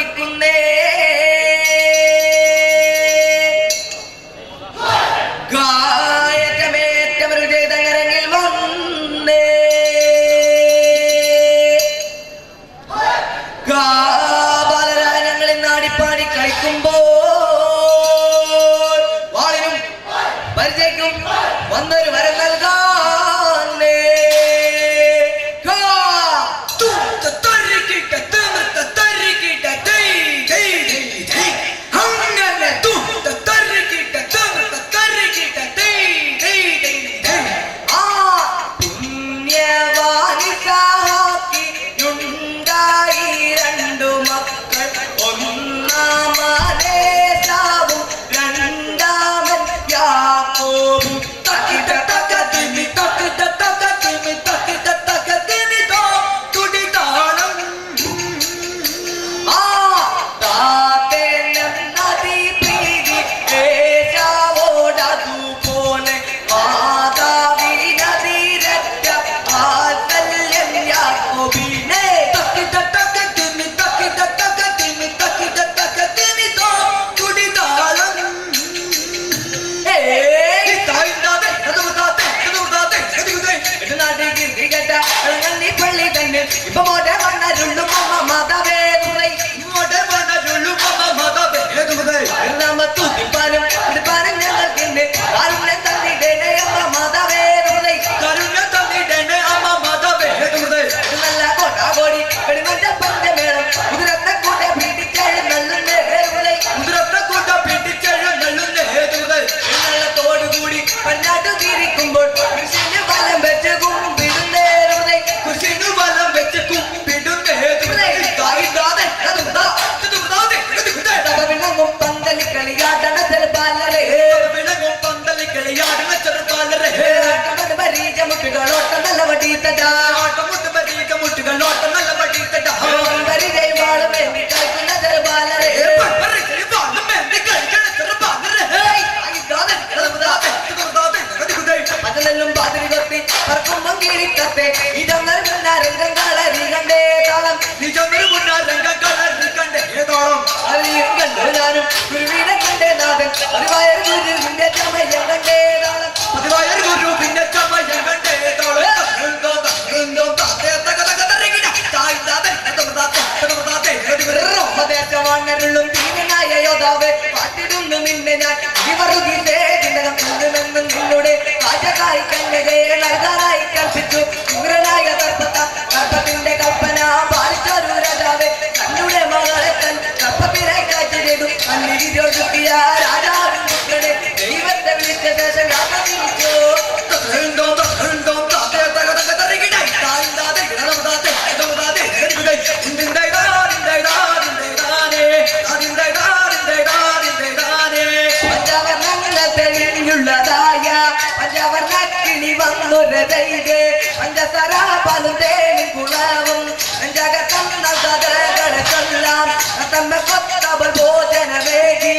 തുടിക്കുന്നേ ഗായകമേറ്റവർ ചെയ്തകരങ്ങിൽ വന്നേ ബാലരാജങ്ങളിൽ നാടിപ്പാടി കളിക്കുമ്പോൾ വാളിനും പരിചയക്കും വന്നൊരു വരം നൽകാനേ ഇപ്പൊ മോടെ വണ്ണരുള്ളു മമ്മ മതവേദുറൈ മോടെ വണ്ണരുള്ളു മമ്മ മതവേദുറൈ നാമ തുതിപ്പാനും ഇടുപ്പാനും ഞങ്ങൾക്കുണ്ട് കാരുണ്യം തന്നിടേനെ അമ്മ മതവേദുറൈ കാരുണ്യം തന്നിടേനെ അമ്മ മതവേദുറൈ നല്ല കോടാകോടി വെടിമറ്റ പഞ്ചമേളം കുതിരത്തെ കൂടെ പീഡിച്ചെഴുന്നള്ളുന്നേ ഹേതുറൈ കുതിരത്തെ കൂടെ പീഡിച്ചെഴുന്നള്ളുന്നേ ഹേതുറൈ നല്ല തോടുകൂടി പഞ്ഞാട്ടു തിരിക്കുമ്പോൾ കൃഷിന് വലം വെച്ച് കുമ്പിടുന്നേ കൃഷിന് വലം വെച്ച് കുമ്പിടുന്നേ പന്തലി കളിയാടണ ചെറുപാലരെ പന്തലി കളിയാടണ ചെറുപാലരെ മുട്ടുകളോട്ടം നല്ല വടീത്തടാ മുട്ടുകളോട്ടം നല്ല വടീത്തടാ വാളും വേണ്ടി കളിക്കുന്ന ചെറുപാലരെ അതിലെല്ലാം പാതിരി കൊത്തി പറക്കുമ്പം കീഴിക്കത്തെ ഇതൊന്നൊരു മുന്നാരംഗം കളരി കണ്ടേ താളം നിജൊന്നൊരു മുന്നാരംഗം കളരി കണ്ടേ താളം അറിയും കണ്ടു ഞാനും ഗുരുവിനെ കണ്ടേ നാഥൻ പതിവായൊരു ഗുരുവിന്റെ ചമയം കണ്ടേ താളം പതിവായൊരു ഗുരുവിന്റെ ചമയം കണ്ടേ താളം ദേശവാണരുള്ളും തീവനായ യോധാവേ പാട്ടിടുന്നു നിന്നെ ഞാൻ ഇവറുകിന്റെ ദിനകം നിന്നുമെന്നും നിന്നുടെ കാറ്റകായി കന്യകയെ നൽകാനായി കൽപ്പിച്ചു ഇന്ദ്രനായ ഗർഭത്തിന്റെ കൽപ്പന പാലിച്ചൊരു രാജാവേ തന്നുടെ മകളെ തൻ ഗർഭത്തിനായി കാറ്റ് ചെയ്തു കണ്ണിരിയൊഴുക്കിയ രാജാവിൻ മക്കളെ ദൈവത്തെ വിളിച്ച ശേഷം യാത്ര തിരിച്ചു പഞ്ചവർണ്ണക്കിളി വന്നൊരതൈകെ പഞ്ചസര പാലും തേനും കുളവും ജഗത്തന്ന സദകളെ കൊല്ലാം തമ്മ കൊത്തവൾ ഭോജനമേകി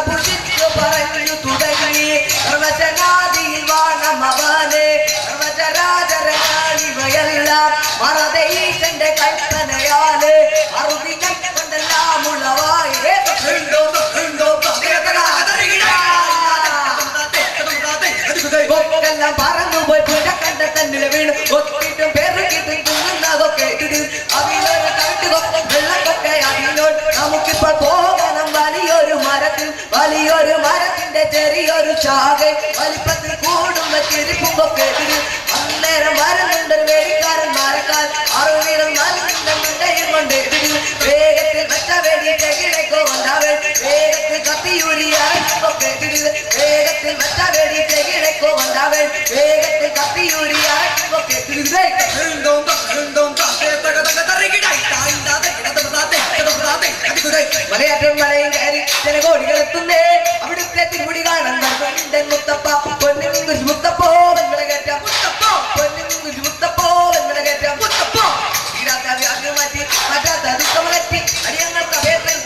ഭുജിച്ചു പറഞ്ഞു തുടങ്ങി സർവശനാദിയിൽ വാണം അവനെ സർവചരാചരങ്ങളിവയെല്ലാം മറതെ ഈശന്റെ കൽപ്പനയാല് അറുതിനെ കൊണ്ടെല്ലാം ഉളവായി എല്ലാം പറന്നുപോയി പുഴ കണ്ട തന്നിലെ വീണ് ഒത്തിട്ടും പെറുകിട്ടും കുന്നുന്നതൊക്കെ അതിലൊരു കണ്ടുകൊക്കെ വെള്ളക്കൊക്കെ അതിനോട് നമുക്കിപ്പോൾ പോകണം വലിയൊരു മരത്തിന്റെ ചെറിയൊരു ശാഖ വലിപ്പത്തിൽ കൂടുന്ന ചിരിപ്പുമ്പൊക്കെ അന്നേരം വരുന്നുണ്ടൊരു വേടിക്കാരൻ മരക്കാർ അറുവീരം നൽകുന്ന മുണ്ടയും കൊണ്ട് വേഗത്തിൽ വെച്ച വേടിയിട്ട് കിഴക്കോ കൊണ്ടാവേ വേഗത്തിൽ കത്തിയൂരി അരക്കൊക്കെ വേഗത്തിൽ വെച്ച വേടിയിട്ട് കിഴക്കോ കൊണ്ടാവേ വേഗത്തിൽ കത്തിയൂരി അരക്കൊക്കെ മലയാറ്റം മലയും കയറി ജനകോടികളെത്തുന്നേ അവിടുത്തെ തിരുമുടി കാണാൻ മുത്തപ്പ പൊന്നിൻ മുത്തപ്പോ നിങ്ങളെ കയറ്റാം പൊന്നിൻ മുത്തപ്പോ നിങ്ങളെ കയറ്റാം തീരാത്ത വ്യാജം മാറ്റി മാറ്റാത്ത ദുഃഖമകറ്റി അടിയങ്ങൾക്ക് അഭയത്തിൽ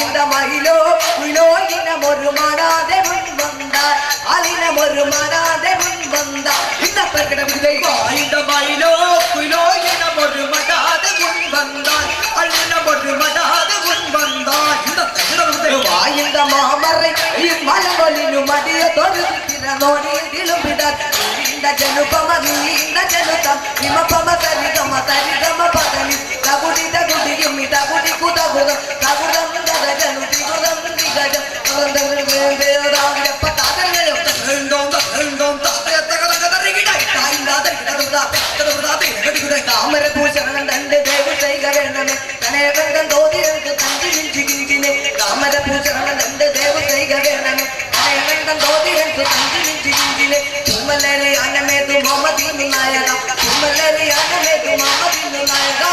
இந்த மயிலோ குயிலோ இனமொரு மாடாதே முன் வந்தார் அலினமொரு மாடாதே முன் வந்தார் இந்த பிரகடவில்லை இந்த மயிலோ குயிலோ இனமொரு மடாதே முன் வந்தார் அலினமொரு மடாதே முன் வந்தார் இந்த பிரகடவில்லை வாய்ந்த மாமரை மலமொழினு மடிய தொடுத்தினோடி விழும்பிடார் இந்த ஜனுபமி இந்த ஜனுதம் இமபம சரிகம சரிகம பதனி தகுடி தகுடி யுமி தகுடி குதகுதம் தகுதம் தகஜனு திகுதம் திகஜம் தாமர பூசரணம் தண்டு தேவு செய்க வேணமே கனேகண்டன் தோதிரனுக்கு தஞ்சி மிஞ்சி கிஞ்சினே தாமர பூசரணம் தண்டு தேவு செய்க வேணமே கனேகண்டன் தோதிரனுக்கு தஞ்சி மிஞ்சி கிஞ்சினே தும்மலரி அன்னமேது மமதீனு நாயகா தும்மலரி அன்னமேது மமதீனு நாயகா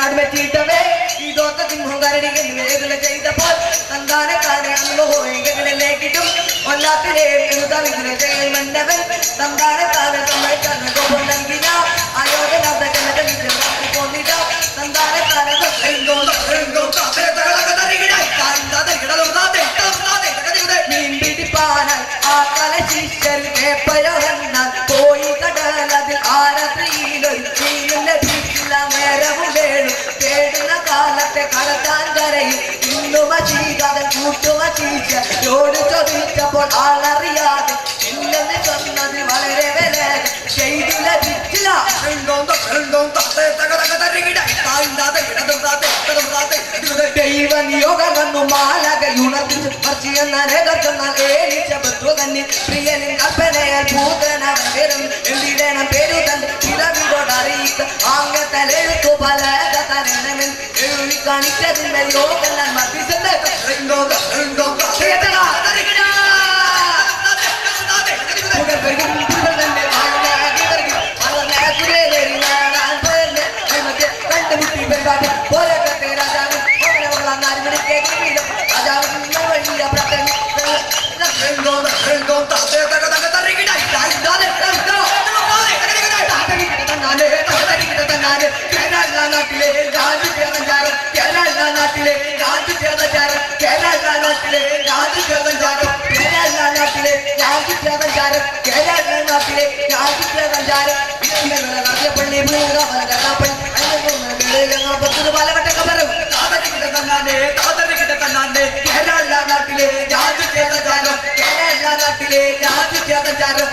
അടുമെത്തിയിട്ടവേ ഈ ദോത്തത്തിൻ മുഖരടികൾ വേദന ചെയ്തപ്പോൾ തന്താനെ താനെ അനുഭവങ്ങളിലേക്കിട്ടും ഒല്ലാത്തിലെ എഴുതാവിനെ ചെയ്യുമെന്നവൻ തന്താനെ താനെ സമ്മതിക്കാൻ കോപം നൽകിന ആയോധനാഥ പോന്നിട്ട തന്താനെ താനെ മീൻ പിടിപ്പാനായി ആ കല ശിഷ്യർ പേപ്പയോഹന്നാൻ പോയി കടലതിൽ ആരത്രിയിലൊരു മീനിന്റെ വീട്ടില നേരവും വേണം കേടുന്ന കാലത്തെ കടത്താൻ കരയിൽ ഇന്നുമീകതൻ കൂട്ടുമീച്ചോട് ചോദിച്ചപ്പോൾ ആളറിയാതെ ഇല്ലെന്ന് சொன்னது വളരെ വിലകം ചെയ്തു ലഭിച്ചില്ല ദൈവ നിയോഗമെന്നു മാലകയുണർത്തിച്ചു മർച്ചിയെന്ന നേതൃത്വം ഏലിച്ചപത്വ തന്നെ പ്രിയനിൻ കൽപ്പനയാൽ ഭൂതനവൻ വരും എന്തിടേണം പേരു തന്റെ പിറവിയോടറിയിക്ക ആംഗത്തലെഴുത്തു പല തരണമെൻ എഴുതി കാണിച്ചതിന്മേൽ യോഗം മർദ്ദിച്ചത് നാട്ടിലെ രാജു ചേർന്നാരം കേരള നാട്ടിലെ രാജു ചേർന്നാരം കേരള നാട്ടിലെ രാജു ചേർന്നാരം കേരള നാട്ടിലെ രാജു ചേർന്നാരം കേരള നാട്ടിലെ രാജു ചേർന്നാരം പള്ളി പലവട്ടൊക്കെ പറയും കേരള നാട്ടിലെ രാജു ചേർന്നാരം കേരള നാട്ടിലെ രാജു ചേർന്നാരം